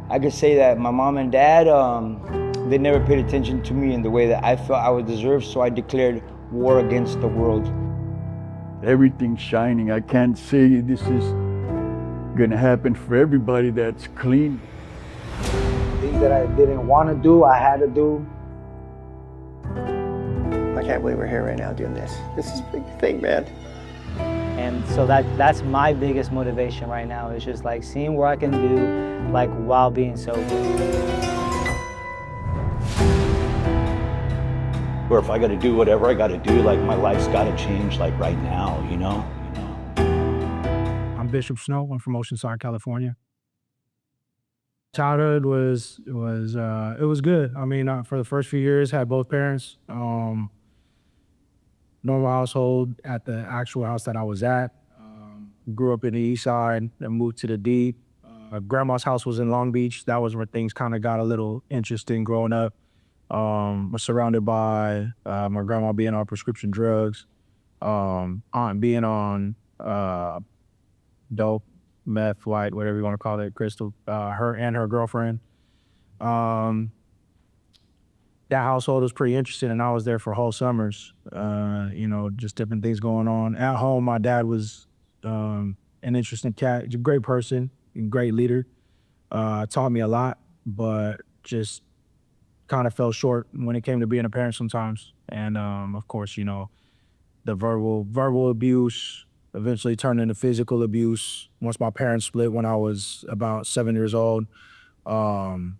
I could say that my mom and dad, they never paid attention to me in the way that I felt I would deserve, so I declared war against the world. Everything's shining. I can't say this is gonna happen for everybody that's clean. Things that I didn't want to do, I had to do. I can't believe we're here right now doing this. This is a big thing, man. And so that's my biggest motivation right now, is just like seeing what I can do, like while being sober. Or if I got to do whatever I got to do, like my life's got to change, like right now, you know. I'm Bishop Snow. I'm from Oceanside, California. Childhood was good. I mean, for the first few years, had both parents. Normal household at the actual house that I was at. Grew up in the East Side and moved to the D. Grandma's house was in Long Beach. That was where things kind of got a little interesting growing up. Was surrounded by my grandma being on prescription drugs, aunt being on dope, meth, white, whatever you want to call it, crystal, her and her girlfriend. That household was pretty interesting, and I was there for whole summers, just different things going on. At home, my dad was an interesting cat, a great person, a great leader, taught me a lot, but just kind of fell short when it came to being a parent sometimes. And of course, the verbal abuse eventually turned into physical abuse. Once my parents split when I was about 7 years old, kind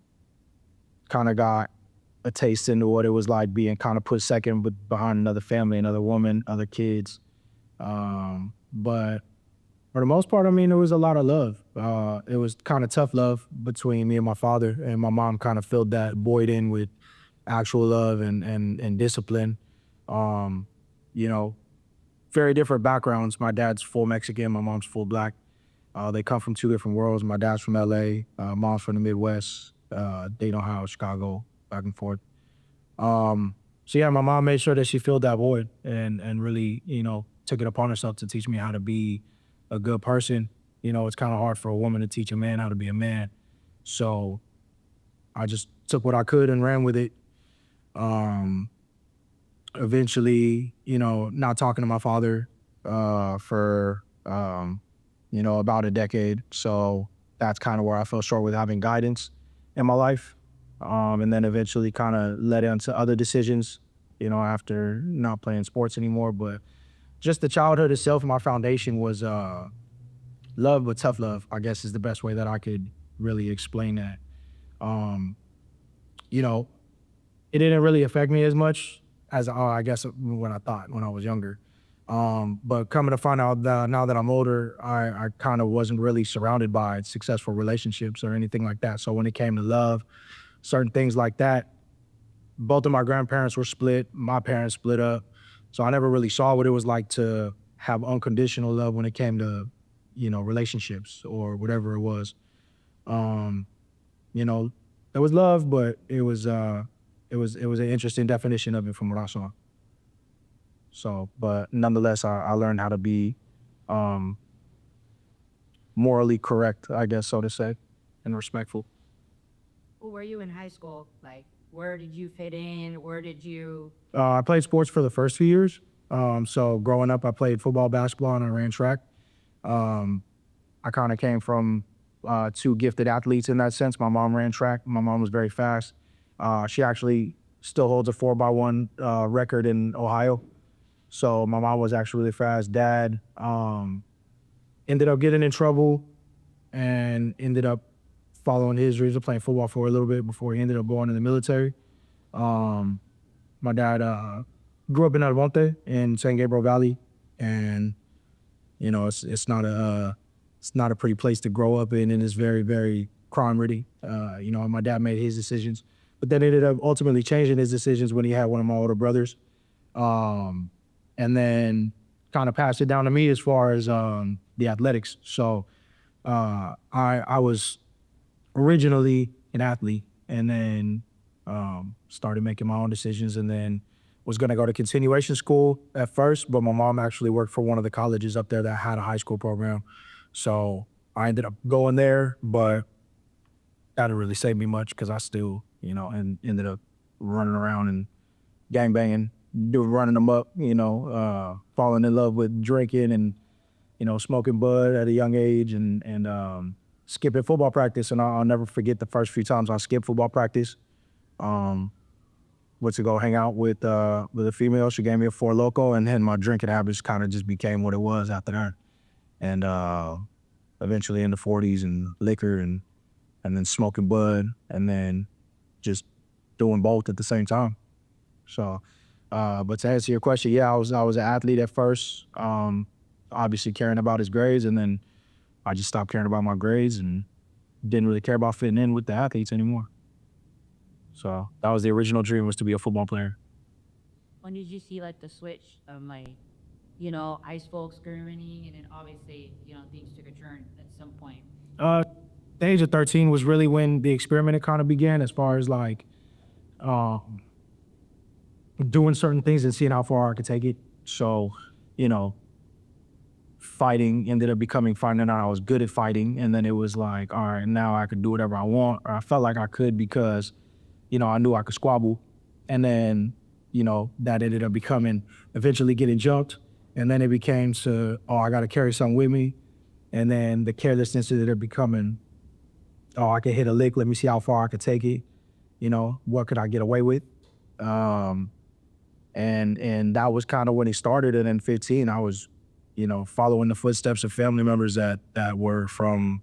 of got a taste into what it was like being kind of put second behind another family, another woman, other kids. But for the most part, I mean, there was a lot of love. It was kind of tough love between me and my father, and my mom kind of filled that void in with actual love and discipline. Very different backgrounds. My dad's full Mexican, my mom's full Black. They come from two different worlds. My dad's from LA, mom's from the Midwest, Dayton, Ohio, Chicago, back and forth. So yeah, my mom made sure that she filled that void and really, took it upon herself to teach me how to be a good person. It's kind of hard for a woman to teach a man how to be a man. So I just took what I could and ran with it. Eventually, not talking to my father for, about a decade. So that's kind of where I fell short with having guidance in my life. And then eventually kind of led into other decisions, after not playing sports anymore. But just the childhood itself, my foundation was love, but tough love, I guess is the best way that I could really explain that. It didn't really affect me as much as I guess when I thought when I was younger. But coming to find out that now that I'm older, I kind of wasn't really surrounded by successful relationships or anything like that. So when it came to love, certain things like that, both of my grandparents were split, my parents split up. So I never really saw what it was like to have unconditional love when it came to, relationships or whatever it was. There was love, but it was an interesting definition of it from what I saw. So, but nonetheless, I learned how to be morally correct, I guess, so to say, and respectful. Who were you in high school? Like, where did you fit in? Where did you? I played sports for the first few years. So growing up, I played football, basketball, and I ran track. I kind of came from two gifted athletes in that sense. My mom ran track. My mom was very fast. She actually still holds a 4x1 record in Ohio. So my mom was actually really fast. Dad ended up getting in trouble and ended up following his dreams of playing football for a little bit before he ended up going in the military. My dad grew up in Almonte in San Gabriel Valley, and it's not a pretty place to grow up in, and it's very, very crime ridden. My dad made his decisions, but then ended up ultimately changing his decisions when he had one of my older brothers, and then kind of passed it down to me as far as the athletics. So I was originally an athlete, and then started making my own decisions, and then was gonna go to continuation school at first, but my mom actually worked for one of the colleges up there that had a high school program. So I ended up going there, but that didn't really save me much because I still, and ended up running around and gangbanging, running them up, falling in love with drinking and, smoking bud at a young age and skipping football practice. And I'll never forget the first few times I skipped football practice. Went to go hang out with a female. She gave me a Four Loko, and then my drinking habits kind of just became what it was after that. And eventually in the 40s and liquor and then smoking bud and then just doing both at the same time. So, but to answer your question, yeah, I was an athlete at first, obviously caring about his grades, and then I just stopped caring about my grades and didn't really care about fitting in with the athletes anymore. So that was the original dream, was to be a football player. When did you see like the switch of like, ice folks screaming, and then obviously, things took a turn at some point? The age of 13 was really when the experiment kind of began, as far as like doing certain things and seeing how far I could take it. So, fighting ended up finding out I was good at fighting, and then it was like, all right, now I could do whatever I want, or I felt like I could because, I knew I could squabble, and then, that ended up eventually getting jumped, and then it became I got to carry something with me, and then the carelessness ended up becoming, I could hit a lick, let me see how far I could take it, what could I get away with, and that was kind of when it started. And then 15, I was, following the footsteps of family members that were from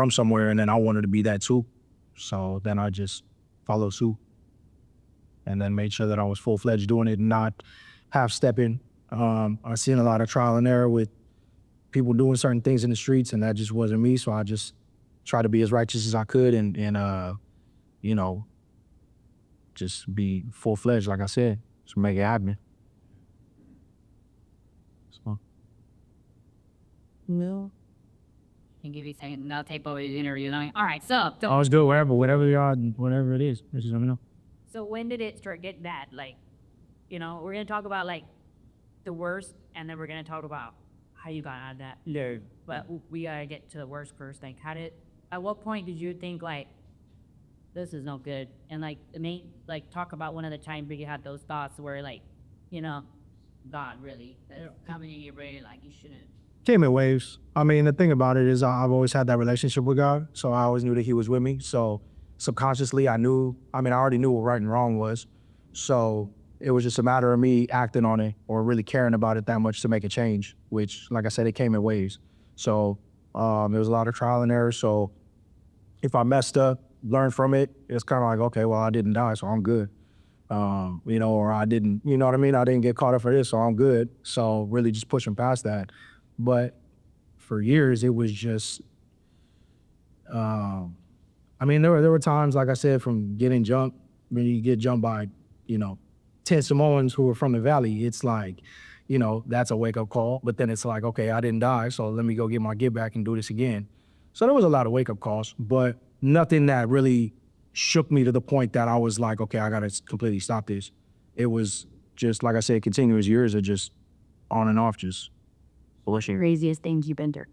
somewhere, and then I wanted to be that too. So then I just followed suit, and then made sure that I was full-fledged doing it and not half-stepping. I've seen a lot of trial and error with people doing certain things in the streets, and that just wasn't me. So I just tried to be as righteous as I could and just be full-fledged, like I said, just make it happen. So. No. Can give you a second, and I'll tape over the interview. All right, so. I was good whatever it is. Just let me know. So when did it start getting bad? Like, we're gonna talk about like the worst, and then we're gonna talk about how you got out of that. No. But we gotta get to the worst first. Like, at what point did you think like, this is no good? And like, talk about one of the times where you had those thoughts where like, God really, that's coming in your brain, like you shouldn't. Came in waves. I mean, the thing about it is I've always had that relationship with God, so I always knew that he was with me. So subconsciously, I already knew what right and wrong was. So it was just a matter of me acting on it or really caring about it that much to make a change, which, like I said, it came in waves. So there was a lot of trial and error. So if I messed up, learned from it, it's kind of like, okay, well, I didn't die, so I'm good. Or I didn't, you know what I mean? I didn't get caught up for this, so I'm good. So really just pushing past that. But for years, it was just, there were times, like I said, from getting jumped, when you get jumped by, 10 Samoans who were from the Valley, it's like, that's a wake-up call. But then it's like, okay, I didn't die, so let me go get my get back and do this again. So there was a lot of wake-up calls, but nothing that really shook me to the point that I was like, okay, I got to completely stop this. It was just, like I said, continuous years of just on and off, just What's your craziest things you've been through?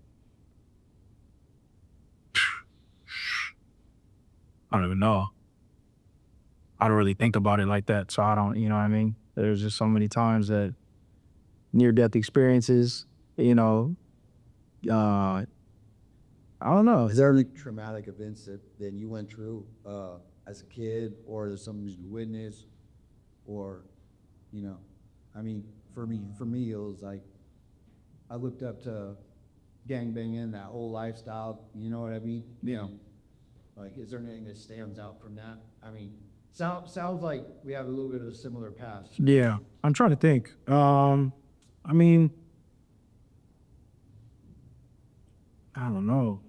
I don't even know. I don't really think about it like that, so I don't, you know what I mean? There's just so many times that near-death experiences, I don't know. Is there any traumatic events that you went through as a kid, or there's something you witnessed, or, for me, it was like, I looked up to gangbanging, that whole lifestyle, you know what I mean? Yeah. Like, is there anything that stands out from that? Sounds like we have a little bit of a similar past. Yeah, I'm trying to think. I don't know.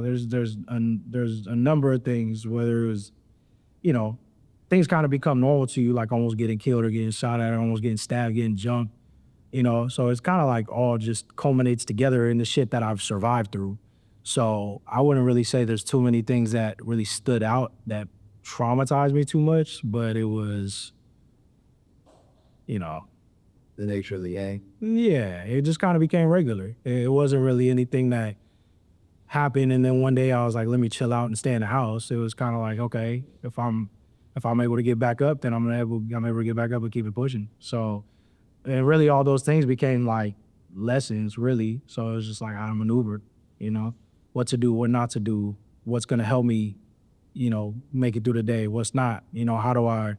There's a number of things, whether it was, things kind of become normal to you, like almost getting killed or getting shot at, or almost getting stabbed, getting jumped. So it's kind of like all just culminates together in the shit that I've survived through. So I wouldn't really say there's too many things that really stood out that traumatized me too much, but it was, The nature of the gang. yeah, it just kind of became regular. It wasn't really anything that happened, and then one day I was like, let me chill out and stay in the house. It was kind of like, okay, if I'm able to get back up, then I'm able to get back up and keep it pushing. So, and really all those things became like lessons, really. So it was just like I maneuvered, you know, what to do, what not to do, what's gonna help me, you know, make it through the day, what's not, you know, how do I,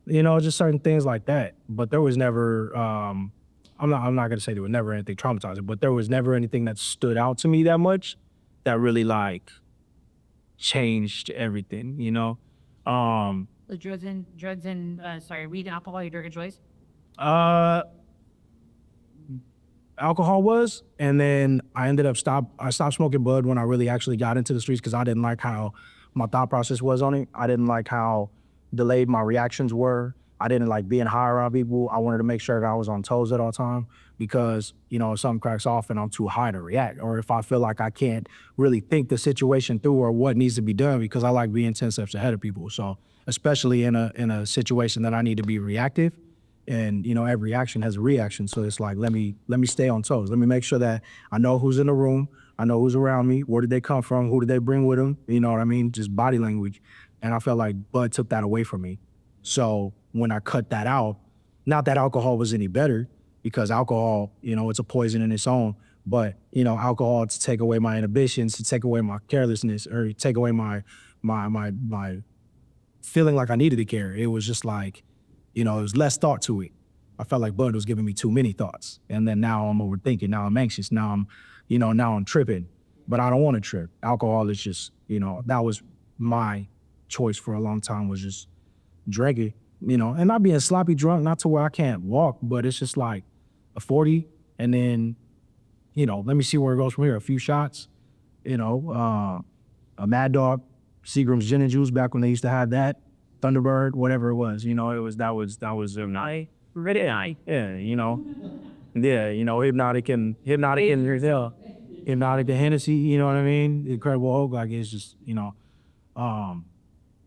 you know, just certain things like that. But there was never, I'm not gonna say there was never anything traumatizing, but there was never anything that stood out to me that much that really like changed everything, you know. The drugs and weed and alcohol, your drug choice? Alcohol was, and then I stopped smoking bud when I really actually got into the streets because I didn't like how my thought process was on it. I didn't like how delayed my reactions were. I didn't like being high around people. I wanted to make sure that I was on toes at all time because, you know, if something cracks off and I'm too high to react, or if I feel like I can't really think the situation through or what needs to be done, because I like being 10 steps ahead of people. So especially in a situation that I need to be reactive, and you know, every action has a reaction. So it's like, let me stay on toes. Let me make sure that I know who's in the room, I know who's around me, where did they come from, who did they bring with them, you know what I mean? Just body language. And I felt like Bud took that away from me. So when I cut that out, not that alcohol was any better, because alcohol, you know, it's a poison in its own, but you know, alcohol to take away my inhibitions, to take away my carelessness, or take away my feeling like I needed to care. It was just like, you know, it was less thought to it. I felt like Bud was giving me too many thoughts. And then now I'm overthinking, now I'm anxious, now I'm tripping. But I don't want to trip. Alcohol is just, you know, that was my choice for a long time, was just drinking, you know, and not being sloppy drunk, not to where I can't walk, but it's just like a 40 and then, you know, let me see where it goes from here. A few shots, you know, a Mad Dog, Seagram's gin and juice back when they used to have that, Thunderbird, whatever it was, you know, that was ready, yeah, you know, yeah, you know, hypnotic and hypnotic to Hennessy, you know what I mean? Incredible Hulk, like it's just, you know,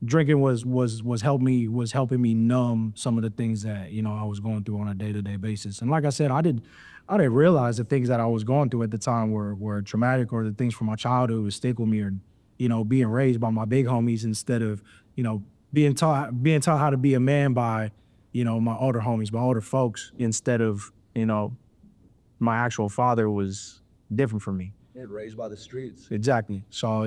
drinking was helping me numb some of the things that, you know, I was going through on a day-to-day basis. And like I said, I didn't realize the things that I was going through at the time were traumatic, or the things from my childhood would stick with me, or, you know, being raised by my big homies instead of, you know, being taught how to be a man by, you know, my older homies, my older folks, instead of, you know, my actual father was different from me. Yeah, raised by the streets. Exactly. So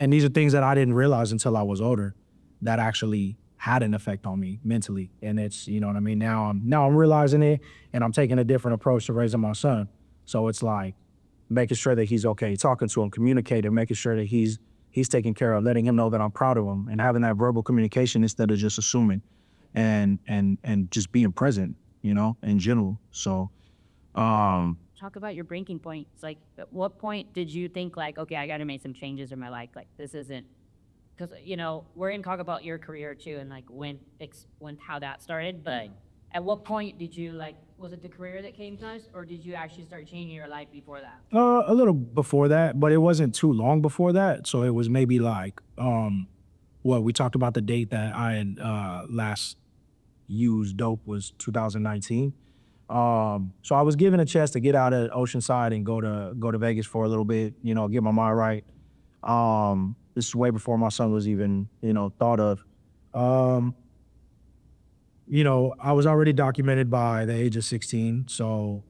and these are things that I didn't realize until I was older that actually had an effect on me mentally. And it's, you know what I mean? Now I'm realizing it, and I'm taking a different approach to raising my son. So it's like making sure that he's okay, talking to him, communicating, making sure that he's taken care of, letting him know that I'm proud of him, and having that verbal communication instead of just assuming, and just being present, you know, in general. So, Talk about your breaking point. It's like, at what point did you think like, okay, I got to make some changes in my life? Like, this isn't, because, you know, we're going to talk about your career too, and like how that started. But at what point did you like, was it the career that came to us, or did you actually start changing your life before that? A little before that, but it wasn't too long before that. So it was maybe like, we talked about the date that I had last used dope was 2019. So I was given a chance to get out of Oceanside and go to Vegas for a little bit, you know, get my mind right. This is way before my son was even, you know, thought of. You know, I was already documented by the age of 16. So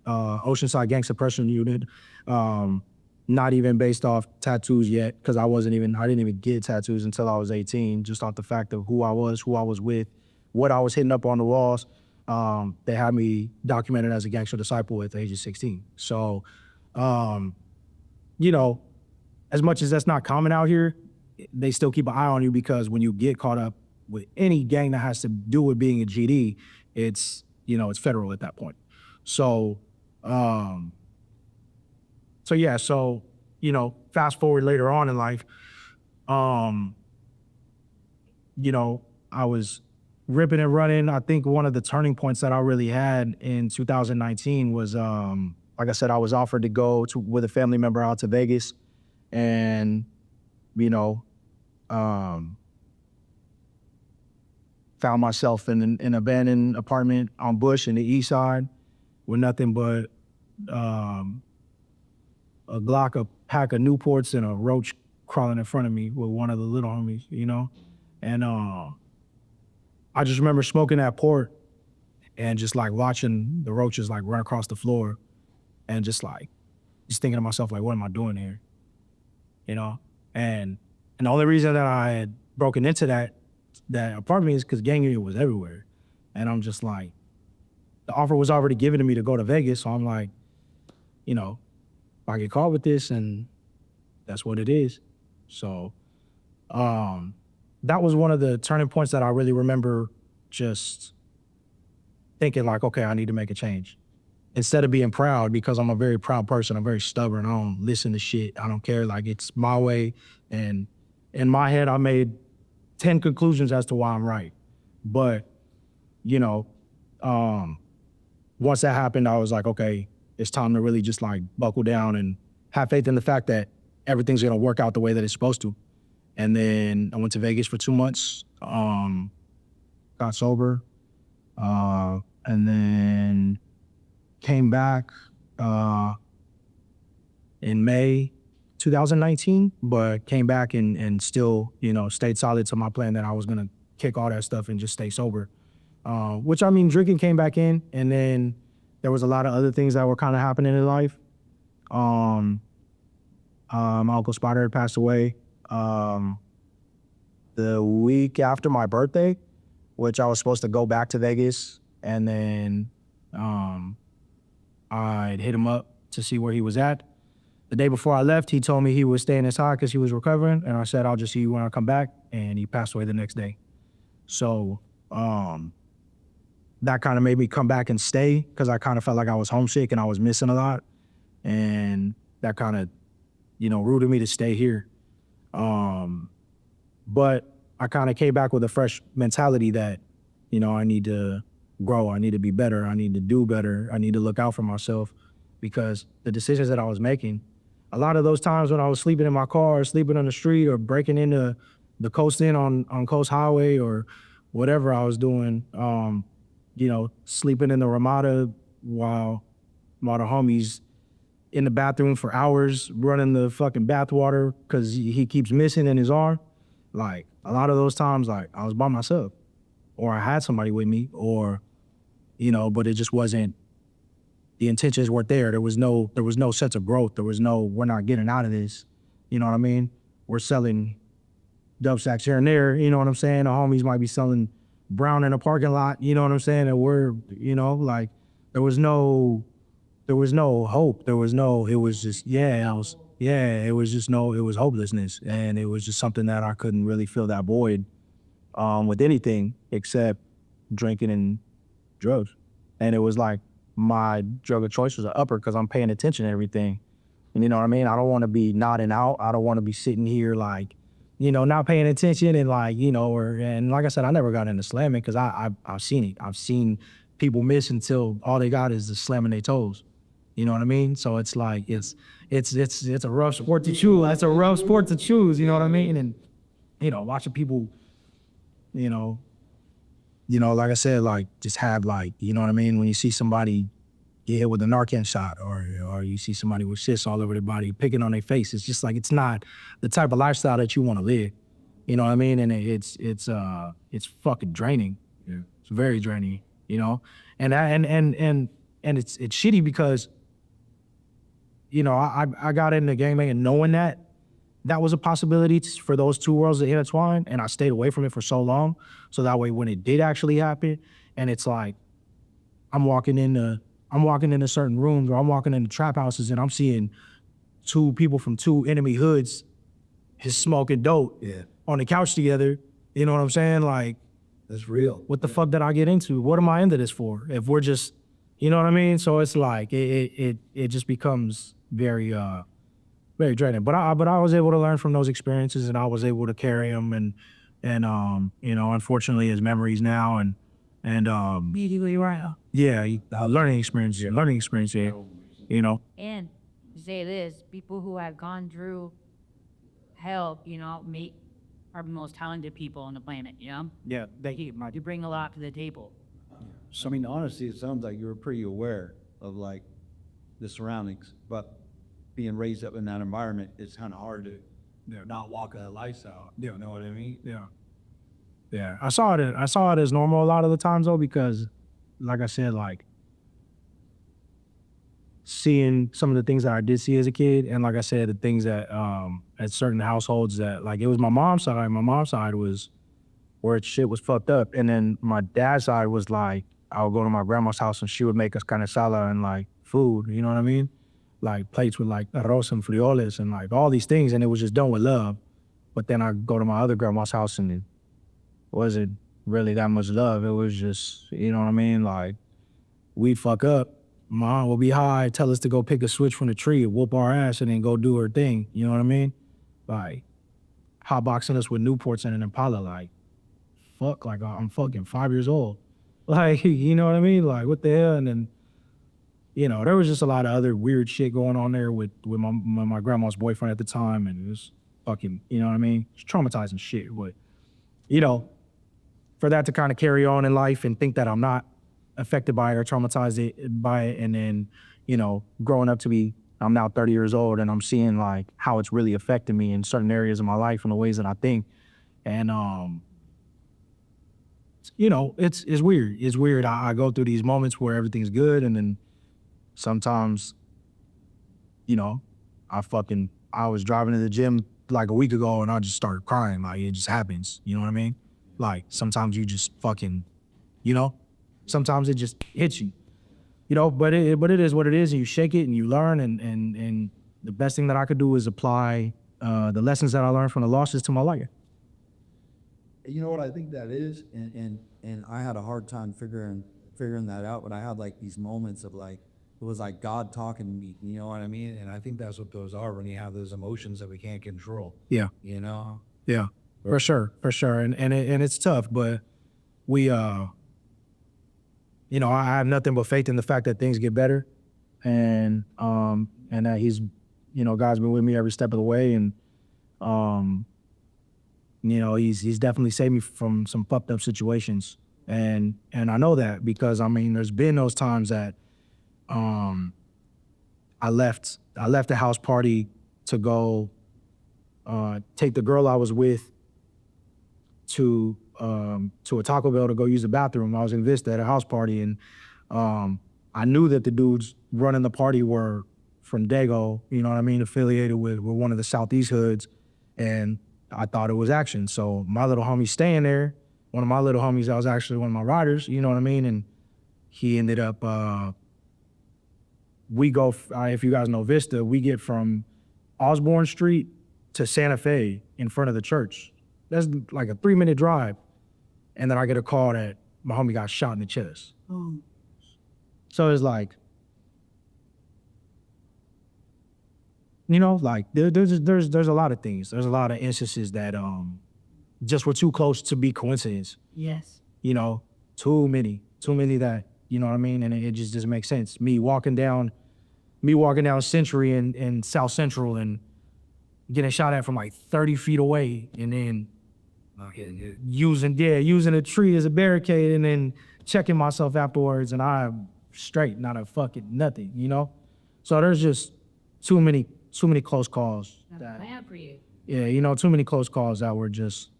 Oceanside Gang Suppression Unit, not even based off tattoos yet, because I didn't even get tattoos until I was 18, just off the fact of who I was with, what I was hitting up on the walls. They had me documented as a gangster disciple at the age of 16. So, you know, as much as that's not common out here, they still keep an eye on you, because when you get caught up with any gang that has to do with being a GD, it's, you know, it's federal at that point. So, so, you know, fast forward later on in life, you know, I was ripping and running. I think one of the turning points that I really had in 2019 was, like I said, I was offered to go with a family member out to Vegas, and, you know, found myself in an abandoned apartment on Bush in the east side with nothing but a Glock, a pack of Newports, and a roach crawling in front of me with one of the little homies, you know? And I just remember smoking that port and just like watching the roaches like run across the floor and just thinking to myself, like, what am I doing here? You know? And the only reason that I had broken into that apartment is because gang unit was everywhere. And I'm just like, the offer was already given to me to go to Vegas, so I'm like, you know, if I get caught with this, and that's what it is. So that was one of the turning points that I really remember just thinking like, okay, I need to make a change. Instead of being proud, because I'm a very proud person, I'm very stubborn, I don't listen to shit, I don't care, like it's my way. And in my head, I made 10 conclusions as to why I'm right. But, you know, once that happened, I was like, okay, it's time to really just like buckle down and have faith in the fact that everything's gonna work out the way that it's supposed to. And then I went to Vegas for 2 months, got sober, and then came back in May 2019, but came back and still, you know, stayed solid to my plan that I was gonna kick all that stuff and just stay sober. Which, I mean, drinking came back in, and then there was a lot of other things that were kind of happening in life. My Uncle Spider had passed away the week after my birthday, which I was supposed to go back to Vegas, and then I'd hit him up to see where he was at. The day before I left, he told me he was staying inside because he was recovering, and I said, I'll just see you when I come back, and he passed away the next day. So that kind of made me come back and stay, because I kind of felt like I was homesick and I was missing a lot, and that kind of, you know, rooted me to stay here. But I kind of came back with a fresh mentality that, you know, I need to grow, I need to be better, I need to do better, I need to look out for myself, because the decisions that I was making, a lot of those times when I was sleeping in my car, or sleeping on the street, or breaking into the Coast Inn on Coast Highway, or whatever I was doing, you know, sleeping in the Ramada while the homie's in the bathroom for hours, running the fucking bath water because he keeps missing in his arm. Like, a lot of those times, like, I was by myself, or I had somebody with me, or, you know, but it just wasn't, the intentions weren't there. There was no sense of growth. There was no, we're not getting out of this. You know what I mean? We're selling dub sacks here and there, you know what I'm saying? The homies might be selling brown in a parking lot, you know what I'm saying? And we're, you know, like, there was no hope. There was no, it was just, it was hopelessness. And it was just something that I couldn't really fill that void with anything except drinking and drugs. And it was like, my drug of choice was an upper because I'm paying attention to everything. And you know what I mean? I don't want to be nodding out. I don't want to be sitting here like, you know, not paying attention and like, you know, and like I said, I never got into slamming because I've seen it. I've seen people miss until all they got is the slamming their toes. You know what I mean? So it's like, it's a rough sport to choose. It's a rough sport to choose, you know what I mean? And, you know, watching people, you know, like I said, like just have like, you know what I mean? When you see somebody get hit with a Narcan shot, or you see somebody with shits all over their body, picking on their face, it's just like, it's not the type of lifestyle that you want to live. You know what I mean? And it's fucking draining. Yeah. It's very draining, you know? And it's shitty because, you know, I got into gangbanging knowing that was a possibility for those two worlds to intertwine, and I stayed away from it for so long. So that way when it did actually happen, and it's like, I'm walking into certain rooms, or I'm walking into trap houses, and I'm seeing two people from two enemy hoods just smoking dope on the couch together. You know what I'm saying? Like, That's real. what the fuck did I get into? What am I into this for? If we're just, you know what I mean? So it's like, it just becomes very, very draining. But I was able to learn from those experiences, and I was able to carry them, and you know, unfortunately, as memories now, and Immediately right. learning experience, yeah, you know. And to say this, people who have gone through hell, you know, are the most talented people on the planet, you know? Yeah, You bring a lot to the table. So, I mean, honestly, it sounds like you were pretty aware of like the surroundings, but being raised up in that environment, it's kind of hard to not walk that lifestyle. You know what I mean? Yeah, I saw it as normal a lot of the times though, because like I said, like seeing some of the things that I did see as a kid, and like I said, the things that at certain households that, like, it was my mom's side. My mom's side was where shit was fucked up, and then my dad's side was like, I would go to my grandma's house and she would make us carne asada and like food, you know what I mean? Like plates with like arroz and frijoles and like all these things, and it was just done with love. But then I go to my other grandma's house and it wasn't really that much love. It was just, you know what I mean? Like, we'd fuck up. Mom will be high, tell us to go pick a switch from the tree, whoop our ass, and then go do her thing. You know what I mean? Like, hotboxing us with Newports and an Impala. Like, fuck, like I'm fucking 5 years old. Like, you know what I mean? Like, what the hell? And then, you know, there was just a lot of other weird shit going on there with my grandma's boyfriend at the time, and it was fucking, you know what I mean? It's traumatizing shit. But, you know, for that to kind of carry on in life and think that I'm not affected by it or traumatized by it, and then, you know, growing up to be, I'm now 30 years old, and I'm seeing like how it's really affected me in certain areas of my life and the ways that I think. And, you know, it's weird. It's weird. I go through these moments where everything's good, and then sometimes, you know, I was driving to the gym like a week ago and I just started crying. Like, it just happens. You know what I mean? Like, sometimes you just fucking, you know, sometimes it just hits you, you know, but it is what it is, and you shake it and you learn, and the best thing that I could do is apply the lessons that I learned from the losses to my life. You know what I think that is, and I had a hard time figuring that out, but I had like these moments of like, it was like God talking to me, you know what I mean? And I think that's what those are, when you have those emotions that we can't control. Yeah. You know? Yeah, for sure. And it's tough, but we, you know, I have nothing but faith in the fact that things get better, and that he's, you know, God's been with me every step of the way, and, you know, he's definitely saved me from some fucked up situations. And I know that because, I mean, there's been those times that, I left a house party to go take the girl I was with to a Taco Bell to go use the bathroom. I was in Vista at a house party, and I knew that the dudes running the party were from Dago, you know what I mean, affiliated with one of the Southeast hoods, and I thought it was action. So my little homie staying there, one of my little homies that was actually one of my riders, you know what I mean, and he ended up, we go, if you guys know Vista, we get from Osborne Street to Santa Fe in front of the church. That's like a 3-minute drive. And then I get a call that my homie got shot in the chest. Oh. So it's like, you know, like there's a lot of things. There's a lot of instances that just were too close to be coincidence. Yes. You know, too many that, you know what I mean? And it just doesn't make sense. Me walking down Century in South Central and getting shot at from like 30 feet away, and then using a tree as a barricade, and then checking myself afterwards, and I'm straight, not a fucking nothing, you know? So there's just too many close calls. Bad for you. Yeah, you know, too many close calls that were just,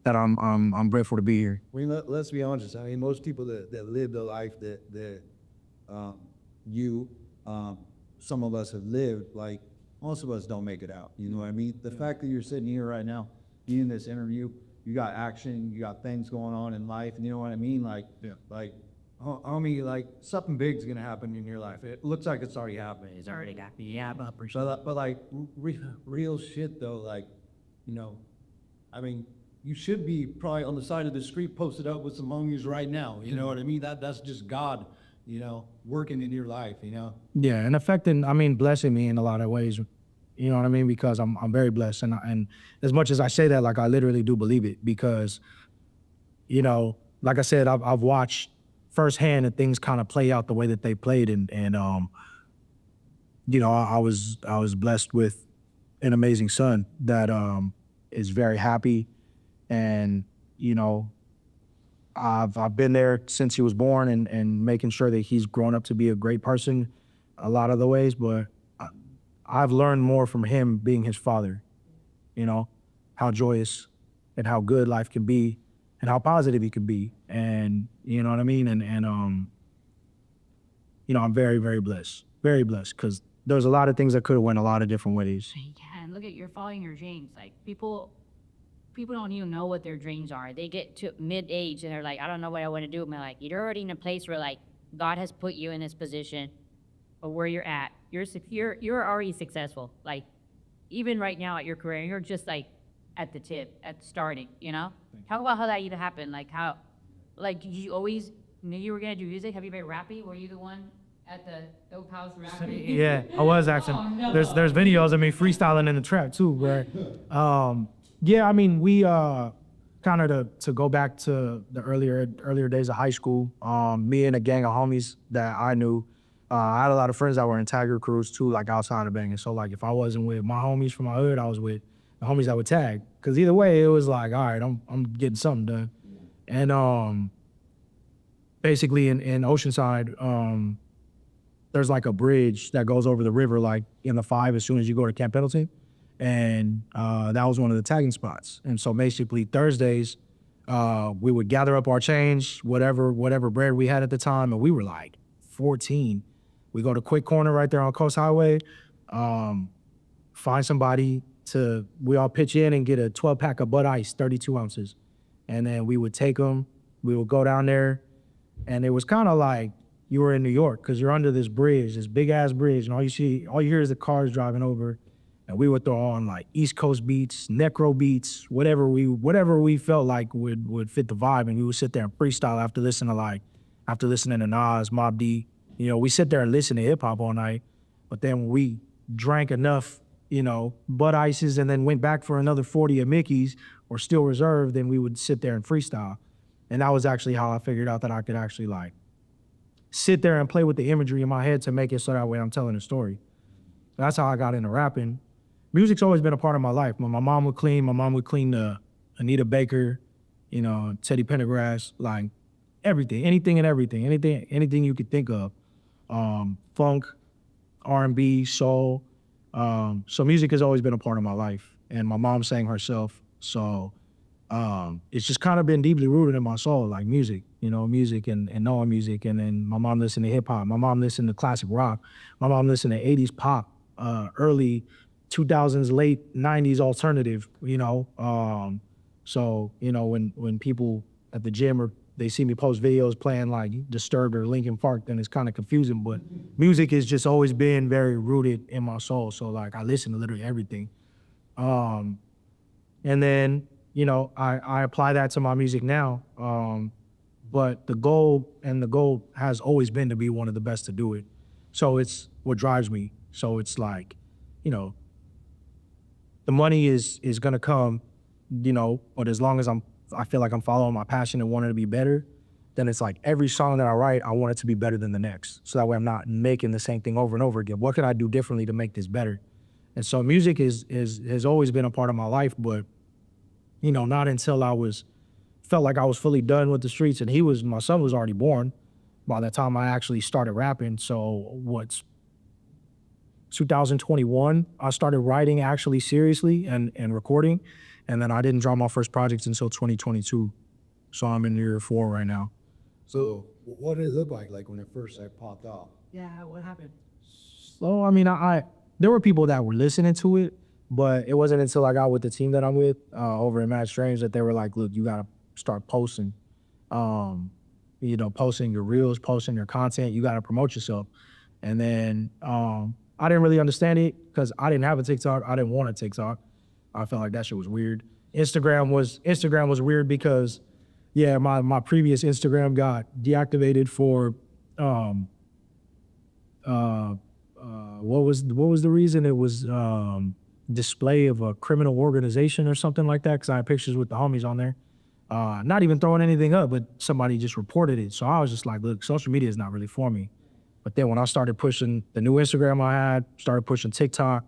that I'm grateful to be here. I mean, let's be honest. I mean, most people that live the life that some of us have lived, like, most of us don't make it out. You know what I mean? The fact that you're sitting here right now, in this interview, you got action, you got things going on in life, and you know what I mean? Like, homie, like, something big's gonna happen in your life. It looks like it's already happening. It's already got me. Yeah, But like, real shit though, like, you know, I mean, you should be probably on the side of the street posted up with some homies right now. You know what I mean? That's just God, you know, working in your life, you know? Yeah, and affecting, I mean, blessing me in a lot of ways, you know what I mean? Because I'm very blessed, and as much as I say that, like, I literally do believe it, because, you know, like I said, I've watched firsthand that things kind of play out the way that they played, and you know, I was blessed with an amazing son that is very happy, and, you know, I've been there since he was born, and making sure that he's grown up to be a great person a lot of the ways, but I've learned more from him being his father, you know, how joyous and how good life can be and how positive he can be. And you know what I mean? And you know, I'm very, very blessed because there's a lot of things that could have went a lot of different ways. Yeah, and look at you're following your dreams. Like people don't even know what their dreams are. They get to mid-age and they're like, I don't know what I want to do. And like, you're already in a place where like God has put you in this position of where you're at. You're secure. You're already successful. Like even right now at your career, you're just like at the tip, at starting, you know? Talk about how that even happened. Like how, like did you always knew you were gonna do music? Have you been rapping? Were you the one at the dope house rapping? Yeah, I was actually. Oh, no. There's videos of me freestyling in the trap too, where yeah, I mean, we kind of to go back to the earlier days of high school, me and a gang of homies that I knew, I had a lot of friends that were in Tiger crews too, like outside of banging. So like if I wasn't with my homies from my hood, I was with the homies that would tag. Cause either way, it was like, all right, I'm getting something done. And basically in Oceanside, there's like a bridge that goes over the river, like in the 5 as soon as you go to Camp Pendleton. And that was one of the tagging spots. And so basically Thursdays, we would gather up our change, whatever bread we had at the time, and we were like 14. We go to Quick Corner right there on Coast Highway, find somebody we all pitch in and get a 12-pack of Bud Ice, 32 ounces. And then we would take them, we would go down there, and it was kind of like you were in New York because you're under this bridge, this big-ass bridge, and all you hear is the cars driving over. And we would throw on like East Coast beats, necro beats, whatever we felt like would fit the vibe, and we would sit there and freestyle after listening to Nas, Mobb Deep. You know, we sit there and listen to hip hop all night, but then when we drank enough, you know, Bud Ices and then went back for another 40 of Mickey's or Still Reserve, then we would sit there and freestyle. And that was actually how I figured out that I could actually like sit there and play with the imagery in my head to make it so that way I'm telling a story. That's how I got into rapping. Music's always been a part of my life. When my mom would clean the Anita Baker, you know, Teddy Pendergrass, like everything, anything you could think of. Funk, R&B, soul. So music has always been a part of my life. And my mom sang herself. So it's just kind of been deeply rooted in my soul, like music, you know, music and knowing music. And then my mom listened to hip hop. My mom listened to classic rock. My mom listened to 80s pop, early 2000s, late 90s alternative, you know. So, you know, when people at the gym or they see me post videos playing like Disturbed or Linkin Park, then it's kind of confusing. But music has just always been very rooted in my soul. So like I listen to literally everything. And then, you know, I apply that to my music now. But the goal has always been to be one of the best to do it. So it's what drives me. So it's like, you know, the money is gonna come, you know, but as long as I feel like I'm following my passion and wanting to be better, then it's like every song that I write, I want it to be better than the next. So that way I'm not making the same thing over and over again. What can I do differently to make this better? And so music has always been a part of my life, but, you know, not until felt like I was fully done with the streets, and my son was already born by the time I actually started rapping. So 2021, I started writing actually seriously and recording. And then I didn't drop my first projects until 2022. So I'm in year 4 right now. So what did it look like when it first popped off? Yeah, what happened? So, I mean, there were people that were listening to it, but it wasn't until I got with the team that I'm with over at Mad Strange that they were like, look, you gotta start posting. You know, posting your reels, posting your content, you gotta promote yourself. And then I didn't really understand it because I didn't have a TikTok. I didn't want a TikTok. I felt like that shit was weird. Instagram was weird because, yeah, my previous Instagram got deactivated for, what was the reason? It was display of a criminal organization or something like that because I had pictures with the homies on there. Not even throwing anything up, but somebody just reported it. So I was just like, look, social media is not really for me. But then when I started pushing the new Instagram I had, started pushing TikTok,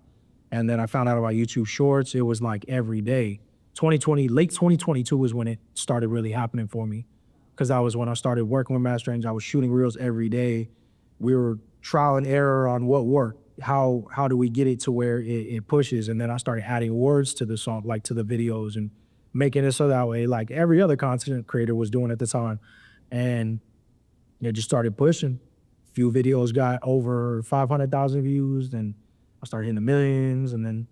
and then I found out about YouTube Shorts, it was like every day. Late 2022 was when it started really happening for me. Because that was when I started working with Mad Strange. I was shooting reels every day. We were trial and error on what worked. how do we get it to where it pushes? And then I started adding words to the song, like to the videos, and making it so that way, like every other content creator was doing at the time. And it just started pushing. Few videos got over 500,000 views, and I started hitting the millions. And then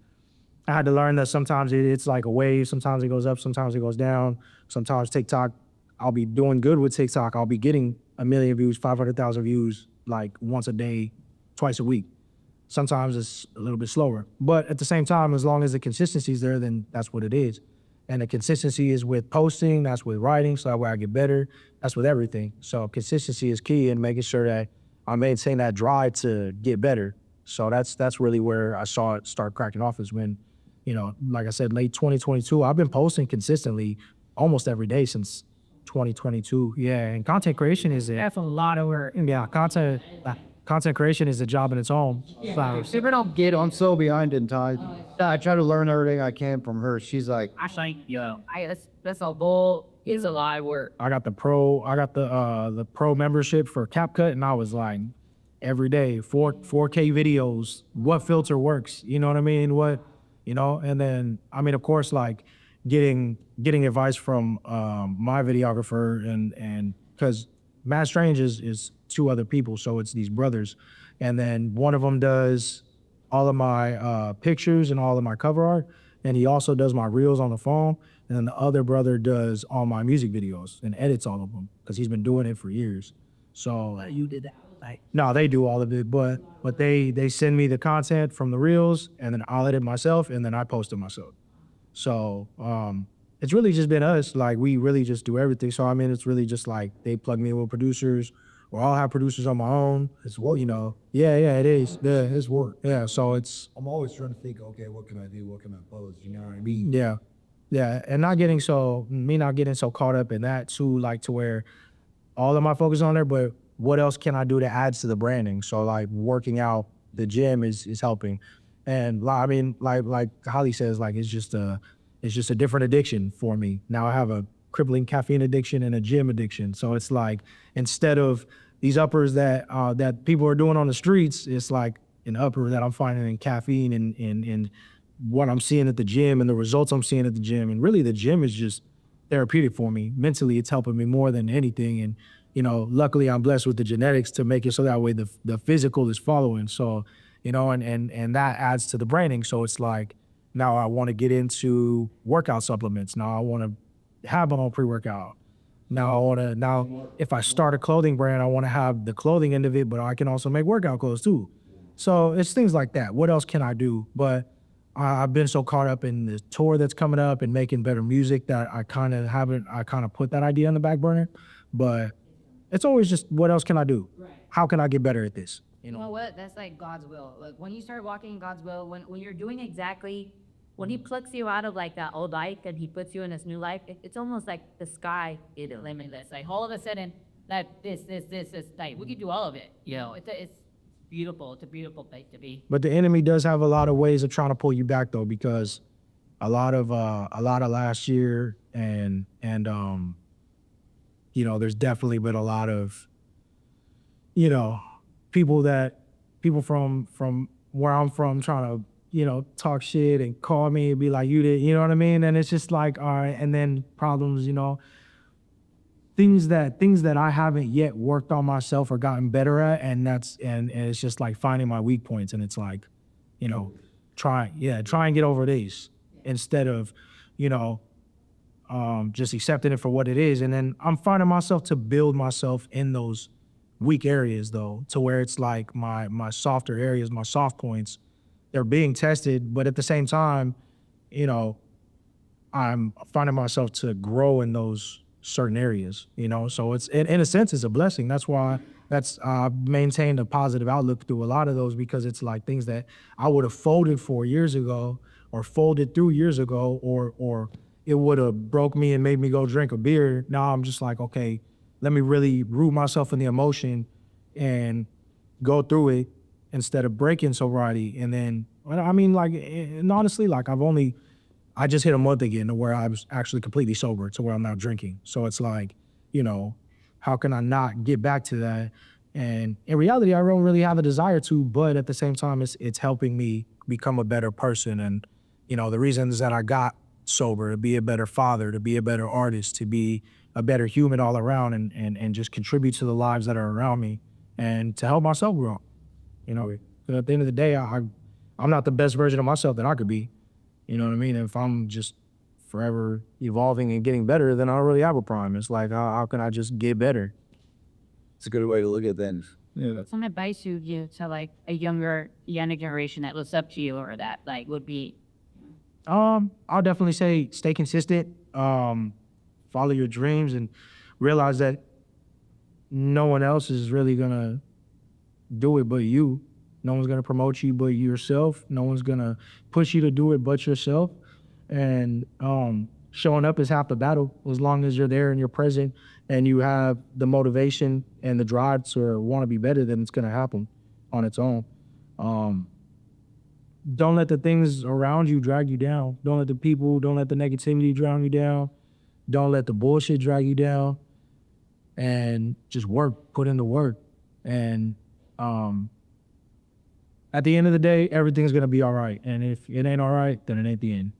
I had to learn that sometimes it's like a wave. Sometimes it goes up, sometimes it goes down. Sometimes TikTok, I'll be doing good with TikTok. I'll be getting 1 million views, 500,000 views, like once a day, twice a week. Sometimes it's a little bit slower. But at the same time, as long as the consistency is there, then that's what it is. And the consistency is with posting, that's with writing, so that way I get better. That's with everything. So consistency is key in making sure that I maintain that drive to get better. So that's really where I saw it start cracking off, is when, you know, like I said, late 2022, I've been posting consistently almost every day since 2022. Yeah, and content creation is That's a lot of work. yeah, content creation is a job in its own. If I don't get, I'm so behind in time. I try to learn everything I can from her. She's like, Actually, that's a bull. It's a lot of work. I got the pro membership for CapCut, and I was like, every day, 4K videos, what filter works, you know what I mean? And then, I mean, of course, like getting advice from my videographer, and because Mad Strange is 2 other people, so it's these brothers. And then one of them does all of my pictures and all of my cover art, and he also does my reels on the phone. And then the other brother does all my music videos and edits all of them, because he's been doing it for years. So You did that. Like, no, they do all of it, but they send me the content from the reels, and then I'll edit myself, and then I post it myself. So it's really just been us. Like, we really just do everything. So I mean, it's really just like they plug me in with producers, or I'll have producers on my own. It's work. You know, yeah, it is. Yeah, it's work. Yeah, so it's I'm always trying to think, okay, what can I do? What can I pose? You know what I mean? yeah, and not getting so caught up in that too, like to where all of my focus on there, but what else can I do that adds to the branding? So like working out, the gym is helping. And I mean, like Holly says, like it's just a different addiction for me. Now I have a crippling caffeine addiction and a gym addiction. So it's like, instead of these uppers that people are doing on the streets, it's like an upper that I'm finding in caffeine and what I'm seeing at the gym and the results I'm seeing at the gym. And really the gym is just therapeutic for me. Mentally, it's helping me more than anything. And, you know, luckily I'm blessed with the genetics to make it so that way the physical is following. So, you know, and that adds to the branding. So it's like, now I want to get into workout supplements. Now I want to have my own pre-workout. Now if I start a clothing brand, I want to have the clothing end of it, but I can also make workout clothes too. So it's things like that. What else can I do? But I've been so caught up in the tour that's coming up and making better music that I kind of put that idea on the back burner. But it's always just, what else can I do? Right. How can I get better at this? You know what? That's like God's will. Like when you start walking in God's will, when you're doing exactly, when He plucks you out of like that old life and He puts you in this new life, it's almost like the sky is limitless. Like all of a sudden, that this, like we can do all of it. You know, it's beautiful. It's a beautiful place to be. But the enemy does have a lot of ways of trying to pull you back though, because a lot of last year and you know, there's definitely been a lot of, you know, people from where I'm from trying to, you know, talk shit and call me and be like, you did, you know what I mean? And it's just like, all right, and then problems, you know, things that I haven't yet worked on myself or gotten better at, and it's just like finding my weak points, and it's like, you know, try and get over these instead of, you know, just accepting it for what it is. And then I'm finding myself to build myself in those weak areas though, to where it's like my softer areas, my soft points, they're being tested, but at the same time, you know, I'm finding myself to grow in those certain areas, you know? So it's, in a sense, it's a blessing. That's why maintained a positive outlook through a lot of those, because it's like things that I would have folded for years ago or folded through years ago, or it would have broke me and made me go drink a beer. Now I'm just like, okay, let me really root myself in the emotion and go through it instead of breaking sobriety. And then, I mean, like, and honestly, like I just hit a month again to where I was actually completely sober, to where I'm not drinking. So it's like, you know, how can I not get back to that? And in reality, I don't really have a desire to, but at the same time, it's helping me become a better person. And, you know, the reasons that I got sober, to be a better father, to be a better artist, to be a better human all around, and just contribute to the lives that are around me, and to help myself grow. You know, 'cause at the end of the day, I'm not the best version of myself that I could be. You know what I mean? If I'm just forever evolving and getting better, then I don't really have a problem. It's like, how can I just get better? It's a good way to look at things. Yeah. Some advice you give to like a younger generation that looks up to you or that like would be I'll definitely say stay consistent, follow your dreams, and realize that no one else is really gonna do it but you. No one's gonna promote you but yourself. No one's gonna push you to do it but yourself. And showing up is half the battle. As long as you're there and you're present and you have the motivation and the drive to want to be better, then it's gonna happen on its own. Don't let the things around you drag you down. Don't let the people, don't let the negativity drown you down. Don't let the bullshit drag you down. And just work, put in the work. And at the end of the day, everything's gonna be all right. And if it ain't all right, then it ain't the end.